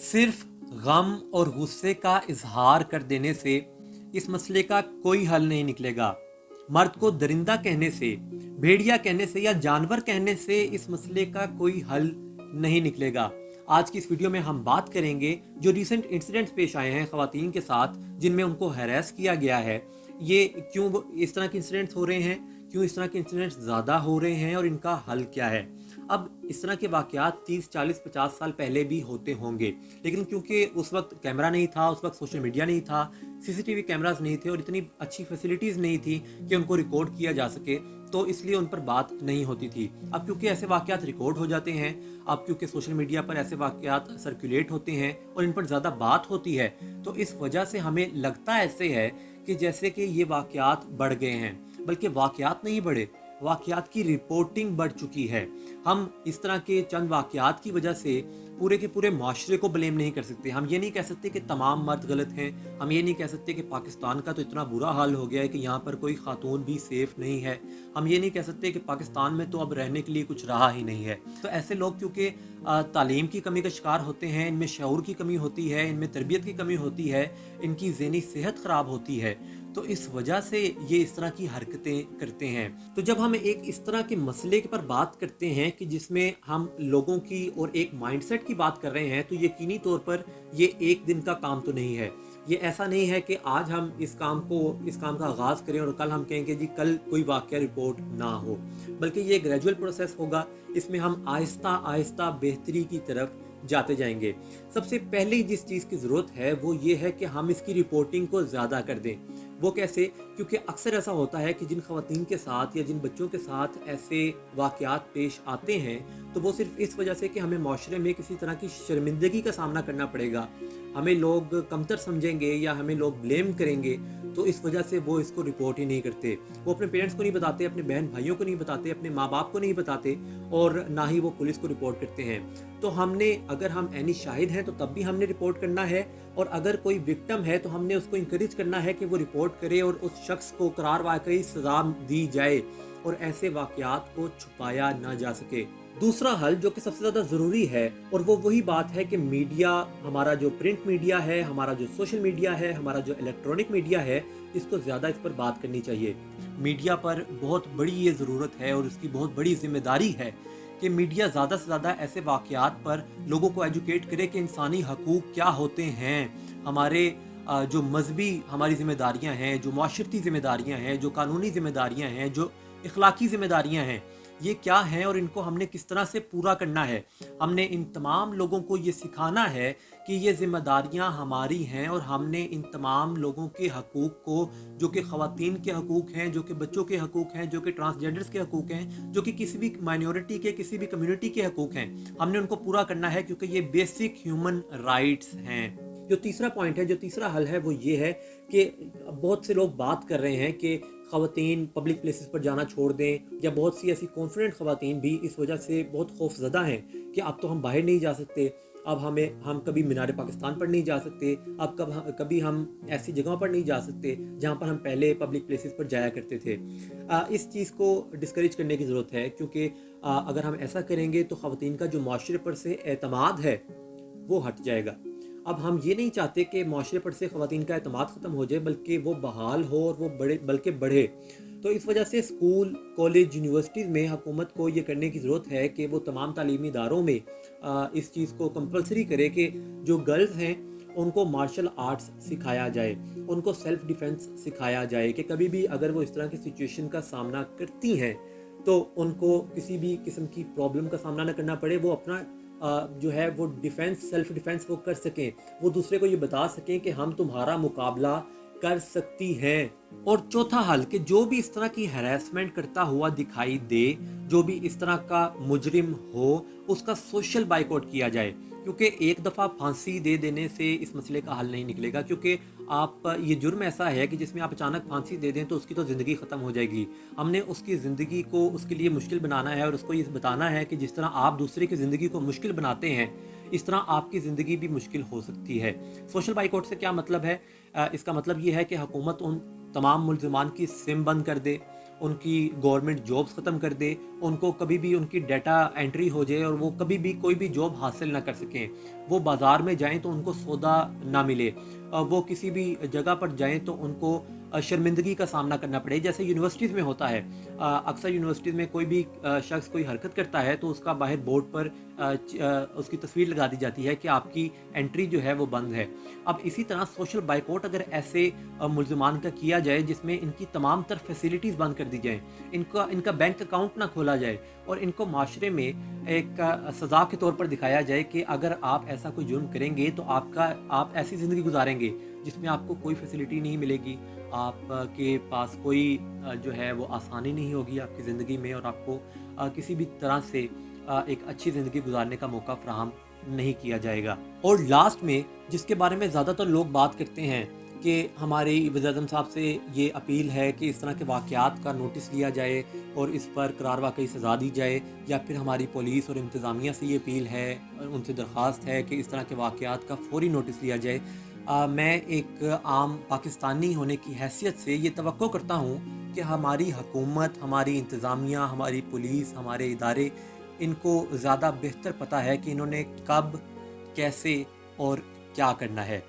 सिर्फ गम और गुस्से का इजहार कर देने से इस मसले का कोई हल नहीं निकलेगा। मर्द को दरिंदा कहने से, भेड़िया कहने से या जानवर कहने से इस मसले का कोई हल नहीं निकलेगा। आज की इस वीडियो में हम बात करेंगे जो रिसेंट इंसिडेंट्स पेश आए हैं खवातीन के साथ जिनमें उनको हैरेस किया गया है, ये क्यों इस तरह के इंसिडेंट्स हो रहे हैं, क्यों इस तरह के इंसिडेंट्स ज़्यादा हो रहे हैं और इनका हल क्या है। अब इस तरह के वाक़यात 30, 40, 50 साल पहले भी होते होंगे, लेकिन क्योंकि उस वक्त कैमरा नहीं था, उस वक्त सोशल मीडिया नहीं था, सीसीटीवी कैमरास नहीं थे और इतनी अच्छी फैसिलिटीज़ नहीं थी कि उनको रिकॉर्ड किया जा सके, तो इसलिए उन पर बात नहीं होती थी। अब क्योंकि ऐसे वाक़यात रिकॉर्ड हो जाते हैं, अब क्योंकि सोशल मीडिया पर ऐसे वाक़यात सर्कुलेट होते हैं और इन पर ज़्यादा बात होती है, तो इस वजह से हमें लगता ऐसे है कि जैसे कि ये वाक़यात बढ़ गए हैं, बल्कि वाक़यात नहीं बढ़े, वाक़यात की रिपोर्टिंग बढ़ चुकी है। हम इस तरह के चंद वाक़यात की वजह से पूरे के पूरे माशरे को ब्लेम नहीं कर सकते। हम ये नहीं कह सकते कि तमाम मर्द गलत हैं, हम ये नहीं कह सकते कि पाकिस्तान का तो इतना बुरा हाल हो गया है कि यहाँ पर कोई खातून भी सेफ नहीं है, हम ये नहीं कह सकते कि पाकिस्तान में तो अब रहने के लिए कुछ रहा ही नहीं है। तो ऐसे लोग क्योंकि तालीम की कमी का शिकार होते हैं, इनमें शऊर की कमी होती है, इनमें तरबियत की कमी होती है, इनकी ज़हनी सेहत ख़राब होती है, तो इस वजह से ये इस तरह की हरकतें करते हैं। तो जब हम एक इस तरह के मसले पर बात करते हैं कि जिसमें हम लोगों की और एक माइंडसेट की बात कर रहे हैं, तो यकीनी तौर पर ये एक दिन का काम तो नहीं है। ये ऐसा नहीं है कि आज हम इस काम का आगाज़ करें और कल हम कहेंगे जी कल कोई वाक़या रिपोर्ट ना हो, बल्कि ये ग्रेजुअल प्रोसेस होगा। इसमें हम आहिस्ता आहिस्ता बेहतरी की तरफ जाते जाएंगे। सबसे पहले जिस चीज़ की ज़रूरत है वो ये है कि हम इसकी रिपोर्टिंग को ज़्यादा कर दें। वो कैसे? क्योंकि अक्सर ऐसा होता है कि जिन ख़वातीन के साथ या जिन बच्चों के साथ ऐसे वाक़यात पेश आते हैं, तो वो सिर्फ इस वजह से कि हमें माशरे में किसी तरह की शर्मिंदगी का सामना करना पड़ेगा, हमें लोग कमतर समझेंगे या हमें लोग ब्लेम करेंगे, तो इस वजह से वो इसको रिपोर्ट ही नहीं करते। वो अपने पेरेंट्स को नहीं बताते, अपने बहन भाइयों को नहीं बताते, अपने माँ बाप को नहीं बताते और ना ही वो पुलिस को रिपोर्ट करते हैं। तो हमने, अगर हम ऐनी शाहिद हैं तो तब भी हमने रिपोर्ट करना है, और अगर कोई विक्टिम है तो हमने उसको इंकरेज करना है कि वो रिपोर्ट करे और उस शख्स को करार वाकई सज़ा दी जाए और ऐसे वाक़यात को छुपाया ना जा सके। दूसरा हल जो कि सबसे ज़्यादा ज़रूरी है, और वो वही बात है कि मीडिया, हमारा जो प्रिंट मीडिया है, हमारा जो सोशल मीडिया है, हमारा जो इलेक्ट्रॉनिक मीडिया है, इसको ज़्यादा इस पर बात करनी चाहिए। मीडिया पर बहुत बड़ी ये ज़रूरत है और इसकी बहुत बड़ी जिम्मेदारी है कि मीडिया ज़्यादा से ज़्यादा ऐसे वाक़यात पर लोगों को एजुकेट करे कि इंसानी हकूक़ क्या होते हैं, हमारे जो मजहबी हमारी ज़िम्मेदारियाँ हैं, जो माशरती ज़िम्मेदारियाँ हैं, जो कानूनी ज़िम्मेदारियाँ हैं, जो इखलाकी ज़िम्मेदारियाँ हैं, ये क्या हैं और इनको हमने किस तरह से पूरा करना है। हमने इन तमाम लोगों को ये सिखाना है कि ये ज़िम्मेदारियाँ हमारी हैं और हमने इन तमाम लोगों के हकूक़ को, जो कि ख़वातीन के हकूक़ हैं, जो कि बच्चों के हकूक़ हैं, जो कि ट्रांसजेंडर्स के हकूक़ हैं, जो कि किसी भी माइनॉरिटी के, किसी भी कम्युनिटी के हकूक़ हैं, हमने उनको पूरा करना है क्योंकि ये बेसिक ह्यूमन राइट्स हैं। जो तीसरा पॉइंट है, जो तीसरा हल है, वो ये है कि बहुत से लोग बात कर रहे हैं कि ख़वातीन पब्लिक प्लेसेस पर जाना छोड़ दें, या बहुत सी ऐसी कॉन्फिडेंट ख़वातीन भी इस वजह से बहुत खौफज़दा हैं कि अब तो हम बाहर नहीं जा सकते, अब हम कभी मीनार पाकिस्तान पर नहीं जा सकते, अब कभी हम ऐसी जगहों पर नहीं जा सकते जहाँ पर हम पहले पब्लिक प्लेसेस पर जाया करते थे। इस चीज़ को डिस्करेज करने की ज़रूरत है, क्योंकि अगर हम ऐसा करेंगे तो ख़वातीन का जो माशरे पर से एतमाद है वो हट जाएगा। अब हम ये नहीं चाहते कि माशरे पर से ख़वातीन का एतमाद ख़त्म हो जाए, बल्कि वो बहाल हो और वो बढ़े। तो इस वजह से स्कूल, कॉलेज, यूनिवर्सिटीज़ में हुकूमत को ये करने की ज़रूरत है कि वो तमाम तालीमी इदारों में इस चीज़ को कंपलसरी करे कि जो गर्ल्स हैं उनको मार्शल आर्ट्स सिखाया जाए, उनको सेल्फ़ डिफेंस सिखाया जाए, कि कभी भी अगर वो इस तरह की सिचुएशन का सामना करती हैं तो उनको किसी भी किस्म की प्रॉब्लम का सामना न करना पड़े, वो अपना जो है वो सेल्फ डिफेंस वो कर सकें, वो दूसरे को ये बता सकें कि हम तुम्हारा मुकाबला कर सकती हैं। और चौथा हल कि जो भी इस तरह की हैरेसमेंट करता हुआ दिखाई दे, जो भी इस तरह का मुजरिम हो, उसका सोशल बाइकआउट किया जाए, क्योंकि एक दफ़ा फांसी दे देने से इस मसले का हल नहीं निकलेगा। क्योंकि आप, ये जुर्म ऐसा है कि जिसमें आप अचानक फांसी दे दें तो उसकी तो ज़िंदगी ख़त्म हो जाएगी। हमने उसकी ज़िंदगी को उसके लिए मुश्किल बनाना है और उसको ये बताना है कि जिस तरह आप दूसरे की ज़िंदगी को मुश्किल बनाते हैं, इस तरह आपकी ज़िंदगी भी मुश्किल हो सकती है। सोशल बाइकआउट से क्या मतलब है? इसका मतलब ये है कि हुकूमत उन तमाम मुल्ज़िमान की सिम बंद कर दे, उनकी गवर्नमेंट जॉब्स ख़त्म कर दे, उनको कभी भी उनकी डाटा एंट्री हो जाए और वो कभी भी कोई भी जॉब हासिल ना कर सकें। वो बाज़ार में जाएँ तो उनको सौदा ना मिले, वो किसी भी जगह पर जाएँ तो उनको शर्मिंदगी का सामना करना पड़े, जैसे यूनिवर्सिटीज़ में होता है। अक्सर यूनिवर्सिटीज़ में कोई भी शख्स कोई हरकत करता है तो उसका बाहर बोर्ड पर उसकी तस्वीर लगा दी जाती है कि आपकी एंट्री जो है वो बंद है। अब इसी तरह सोशल बाइकॉट अगर ऐसे मुल्ज़िमान का किया जाए जिसमें इनकी तमाम तर फैसिलिटीज़ बंद कर दी जाएँ, इनका बैंक अकाउंट ना खोला जाए और इनको माशरे में एक सज़ा के तौर पर दिखाया जाए कि अगर आप ऐसा कोई जुर्म करेंगे तो आप ऐसी ज़िंदगी गुजारेंगे जिसमें आपको कोई फैसिलिटी नहीं मिलेगी, आपके पास कोई जो है वो आसानी नहीं होगी आपकी ज़िंदगी में और आपको किसी भी तरह से एक अच्छी ज़िंदगी गुजारने का मौका फ़राहम नहीं किया जाएगा। और लास्ट में जिसके बारे में ज़्यादातर लोग बात करते हैं कि हमारे वज़ीर-ए-आज़म साहब से ये अपील है कि इस तरह के वाक़यात का नोटिस लिया जाए और इस पर करार वाक़ई सज़ा दी जाए, या फिर हमारी पुलिस और इंतज़ामिया से ये अपील है, उनसे दरख्वास्त है कि इस तरह के वाक़यात का फ़ौरी नोटिस लिया जाए। मैं एक आम पाकिस्तानी होने की हैसियत से ये तवक्को करता हूँ कि हमारी हुकूमत, हमारी इंतज़ामिया, हमारी पुलिस, हमारे इदारे, इनको ज़्यादा बेहतर पता है कि इन्होंने कब, कैसे और क्या करना है।